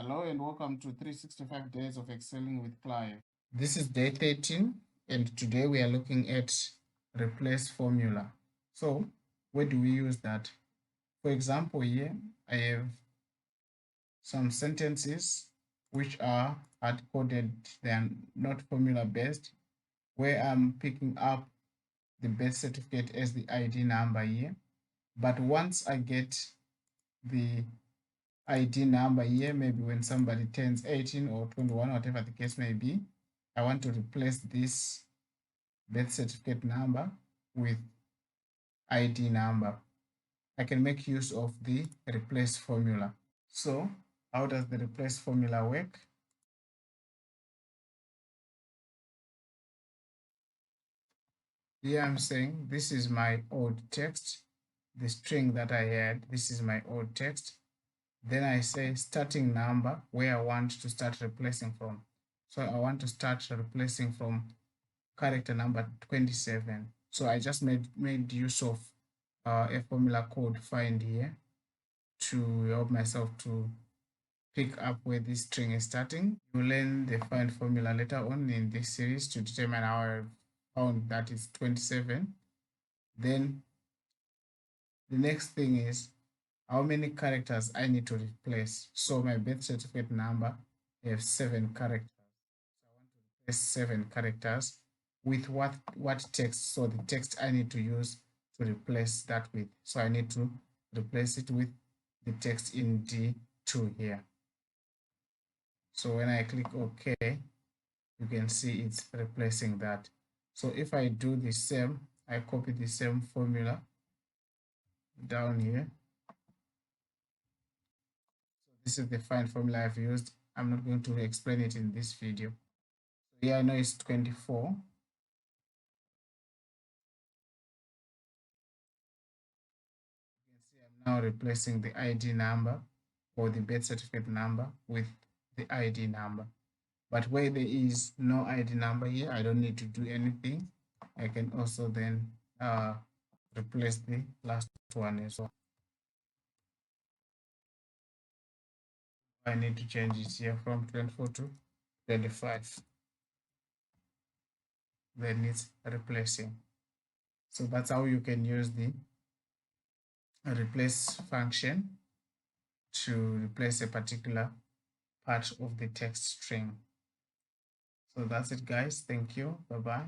Hello and welcome to 365 Days of Excelling with Clive. This is day 13 and today we are looking at replace formula. So where do we use that? For example, here I have some sentences which are hard-coded, they are not formula based, where I'm picking up the birth certificate as the ID number here. But once I get the ID number here, maybe when somebody turns 18 or 21, whatever the case may be, I want to replace this birth certificate number with ID number. I can make use of the replace formula. So how does the replace formula work? Here I'm saying this is my old text, the string that I had, this is my old text. Then I say starting number, where I want to start replacing from. So I want to start replacing from character number 27. So I just made use of a formula code find here to help myself to pick up where this string is starting. You learn the find formula later on in this series to determine how I found that is 27. Then the next thing is how many characters I need to replace. So my birth certificate number has 7 characters. So I want to replace 7 characters with what text? So the text I need to use to replace that with. So I need to replace it with the text in D2 here. So when I click OK, you can see it's replacing that. So if I do the same, I copy the same formula down here. So this is the find formula I've used. I'm not going to explain it in this video. So here I know it's 24. Now replacing the ID number or the birth certificate number with the ID number. But where there is no ID number here, I don't need to do anything. I can also then replace the last one as well. I need to change it here from 24 to 25. Then it's replacing. So that's how you can use the replace function to replace a particular part of the text string. So that's it, guys. Thank you. Bye-bye.